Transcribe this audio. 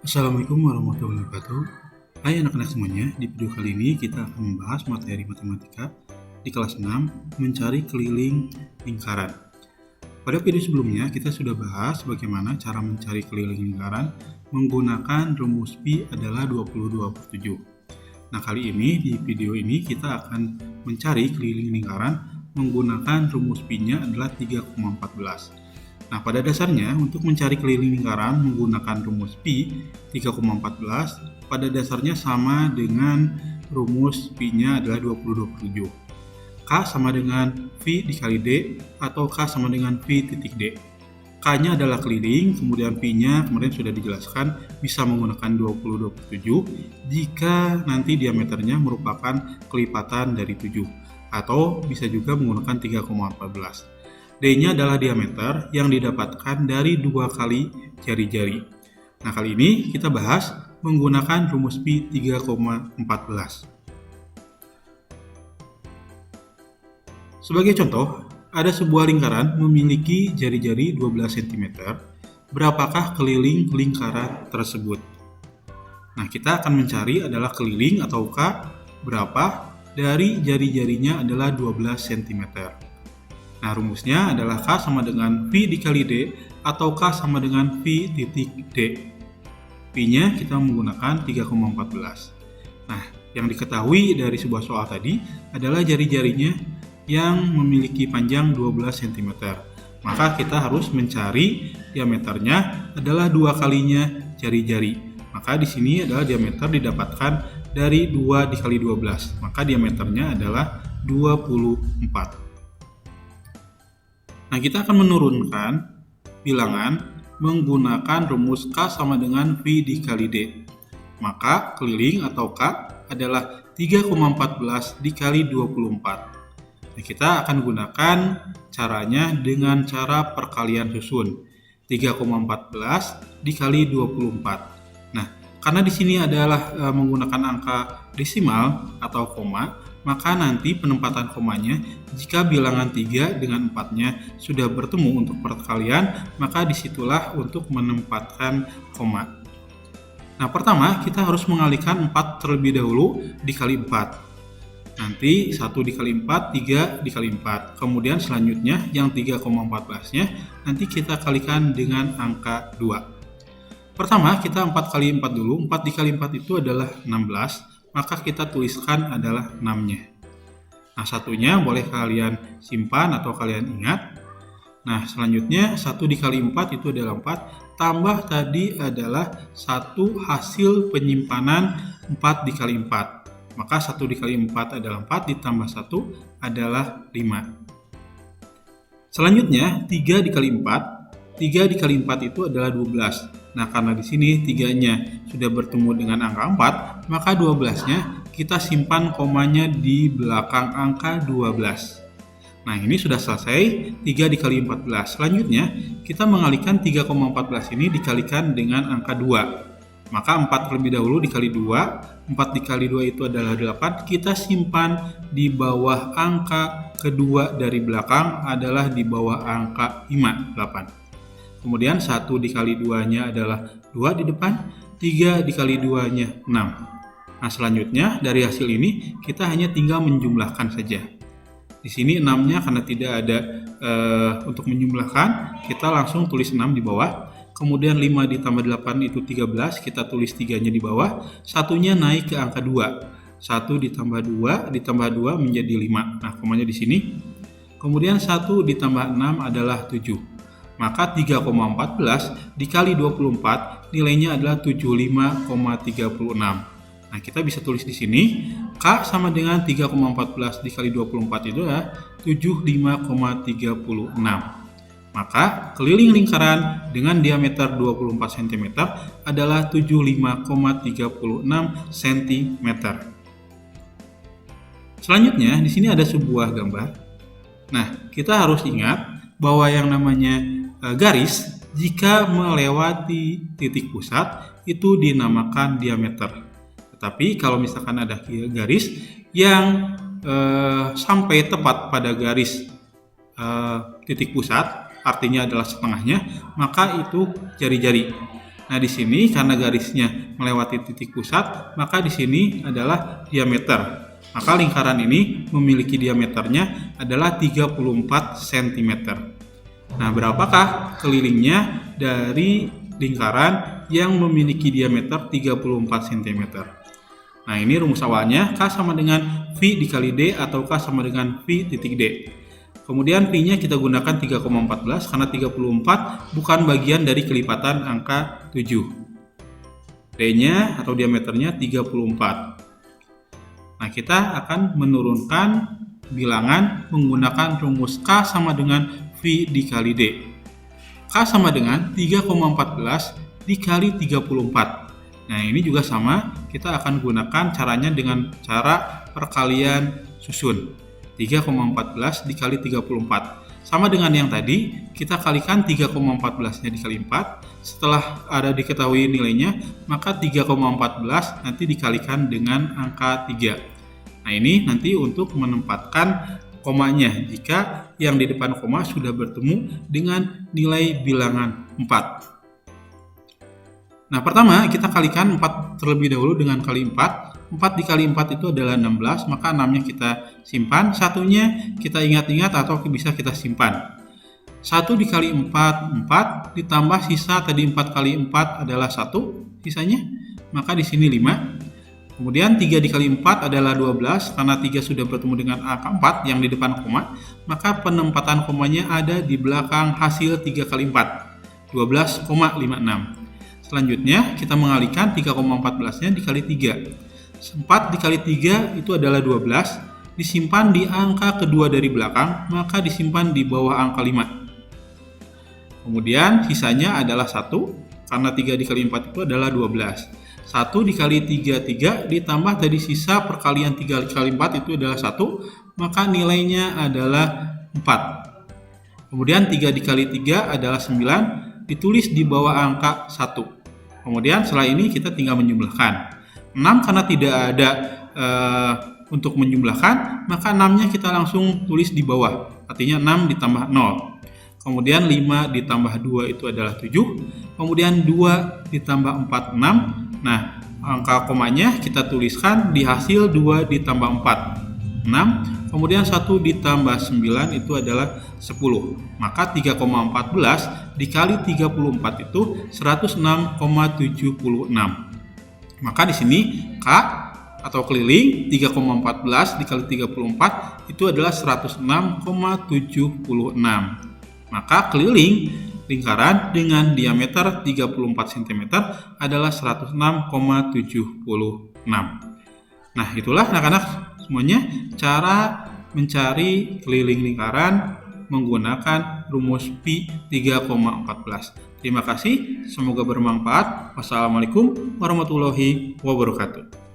Assalamualaikum warahmatullahi wabarakatuh. Hai anak-anak semuanya, di video kali ini kita akan membahas materi matematika di kelas 6, mencari keliling lingkaran. Pada video sebelumnya kita sudah bahas bagaimana cara mencari keliling lingkaran menggunakan rumus pi adalah 22/7. Nah, kali ini di video ini kita akan mencari keliling lingkaran menggunakan rumus pi-nya adalah 3,14. Nah, pada dasarnya untuk mencari keliling lingkaran menggunakan rumus pi 3,14 pada dasarnya sama dengan rumus pi-nya adalah 22/7. K sama dengan V dikali D atau K sama dengan V titik D. K-nya adalah keliling, kemudian pi-nya kemarin sudah dijelaskan bisa menggunakan 22/7 jika nanti diameternya merupakan kelipatan dari 7 atau bisa juga menggunakan 3,14. D-nya adalah diameter yang didapatkan dari 2 kali jari-jari. Nah, kali ini kita bahas menggunakan rumus pi 3,14. Sebagai contoh, ada sebuah lingkaran memiliki jari-jari 12 cm. Berapakah keliling lingkaran tersebut? Nah, kita akan mencari adalah keliling atau K berapa dari jari-jarinya adalah 12 cm. Nah, rumusnya adalah K sama dengan V dikali D atau K sama dengan V titik D. Pi-nya kita menggunakan 3,14. Nah, yang diketahui dari sebuah soal tadi adalah jari-jarinya yang memiliki panjang 12 cm. Maka kita harus mencari diameternya adalah 2 kalinya jari-jari. Maka di sini adalah diameter didapatkan dari 2 dikali 12. Maka diameternya adalah 24. Nah, kita akan menurunkan bilangan menggunakan rumus K sama dengan V dikali D. Maka keliling atau K adalah 3,14 dikali 24. Nah, kita akan gunakan caranya dengan cara perkalian susun. 3,14 dikali 24. Nah, karena di sini adalah menggunakan angka desimal atau koma, maka nanti penempatan komanya jika bilangan 3 dengan 4-nya sudah bertemu untuk perkalian, maka disitulah untuk menempatkan koma. Nah, pertama kita harus mengalihkan 4 terlebih dahulu dikali 4. Nanti 1 dikali 4, 3 dikali 4. Kemudian selanjutnya yang 3,14-nya nanti kita kalikan dengan angka 2. Pertama kita 4 kali 4 dulu. 4 dikali 4 itu adalah 16. Maka kita tuliskan adalah 6-nya. Nah, satunya boleh kalian simpan atau kalian ingat. Nah, selanjutnya 1 dikali 4 itu adalah 4. Tambah tadi adalah 1 hasil penyimpanan 4 dikali 4. Maka 1 dikali 4 adalah 4, ditambah 1 adalah 5. Selanjutnya 3 dikali 4. 3 dikali 4 itu adalah 12. Nah, karena di sini 3-nya sudah bertemu dengan angka 4, maka 12-nya kita simpan komanya di belakang angka 12. Nah, ini sudah selesai 3 dikali 14. Selanjutnya, kita mengalihkan 3,14 ini dikalikan dengan angka 2. Maka 4 terlebih dahulu dikali 2. 4 dikali 2 itu adalah 8. Kita simpan di bawah angka kedua dari belakang adalah di bawah angka 5, 8. Kemudian 1 dikali 2-nya adalah 2 di depan, 3 dikali 2-nya 6. Nah, selanjutnya dari hasil ini kita hanya tinggal menjumlahkan saja. Di sini 6-nya karena tidak ada untuk menjumlahkan, kita langsung tulis 6 di bawah. Kemudian 5 ditambah 8 itu 13, kita tulis 3-nya di bawah. Satunya naik ke angka 2. 1 ditambah 2 ditambah 2 menjadi 5. Nah, komanya di sini. Kemudian 1 ditambah 6 adalah 7. Maka 3,14 dikali 24 nilainya adalah 75,36. Nah, kita bisa tulis di sini K sama dengan 3,14 dikali 24 itu adalah 75,36. Maka keliling lingkaran dengan diameter 24 cm adalah 75,36 cm. Selanjutnya di sini ada sebuah gambar. Nah, kita harus ingat bahwa yang namanya garis jika melewati titik pusat itu dinamakan diameter. Tetapi kalau misalkan ada garis yang sampai tepat pada garis titik pusat, artinya adalah setengahnya, maka itu jari-jari. Nah, di sini karena garisnya melewati titik pusat, maka di sini adalah diameter. Maka lingkaran ini memiliki diameternya adalah 34 cm. Nah, berapakah kelilingnya dari lingkaran yang memiliki diameter 34 cm? Nah, ini rumus awalnya K sama dengan V dikali D atau K sama dengan V titik D. Kemudian Pi-nya kita gunakan 3,14 karena 34 bukan bagian dari kelipatan angka 7. D-nya atau diameternya 34. Nah, kita akan menurunkan bilangan menggunakan rumus K sama dengan V dikali D. K sama dengan 3,14 dikali 34. Nah, ini juga sama, kita akan gunakan caranya dengan cara perkalian susun. 3,14 dikali 34. Sama dengan yang tadi, kita kalikan 3,14-nya dikali 4. Setelah ada diketahui nilainya, maka 3,14 nanti dikalikan dengan angka 3. Nah, ini nanti untuk menempatkan komanya jika yang di depan koma sudah bertemu dengan nilai bilangan 4. Nah, pertama kita kalikan 4 terlebih dahulu dengan kali 4. 4 dikali 4 itu adalah 16, maka 6-nya kita simpan, satunya kita ingat-ingat atau bisa kita simpan. 1 dikali 4, 4, ditambah sisa tadi 4 kali 4 adalah 1, sisanya, maka di sini 5. Kemudian 3 dikali 4 adalah 12, karena 3 sudah bertemu dengan angka 4 yang di depan koma, maka penempatan komanya ada di belakang hasil 3 kali 4, 12,56. Selanjutnya kita mengalihkan 3,14-nya dikali 3. 4 dikali 3 itu adalah 12, disimpan di angka kedua dari belakang, maka disimpan di bawah angka 5. Kemudian sisanya adalah 1, karena 3 dikali 4 itu adalah 12. 1 dikali 3, 3, ditambah tadi sisa perkalian 3 kali 4 itu adalah 1, maka nilainya adalah 4. Kemudian 3 dikali 3 adalah 9, ditulis di bawah angka 1. Kemudian setelah ini kita tinggal menjumlahkan. 6 karena tidak ada untuk menjumlahkan, maka 6-nya kita langsung tulis di bawah. Artinya 6 ditambah 0. Kemudian 5 ditambah 2 itu adalah 7. Kemudian 2 ditambah 4, 6. Nah, angka komanya kita tuliskan di hasil 2 ditambah 4, 6. Kemudian 1 ditambah 9 itu adalah 10. Maka 3,14 dikali 34 itu 106,76. Maka di sini K atau keliling 3,14 dikali 34 itu adalah 106,76. Maka keliling lingkaran dengan diameter 34 cm adalah 106,76. Nah, itulah anak-anak semuanya cara mencari keliling lingkaran menggunakan rumus Pi 3,14. Terima kasih, semoga bermanfaat. Wassalamualaikum warahmatullahi wabarakatuh.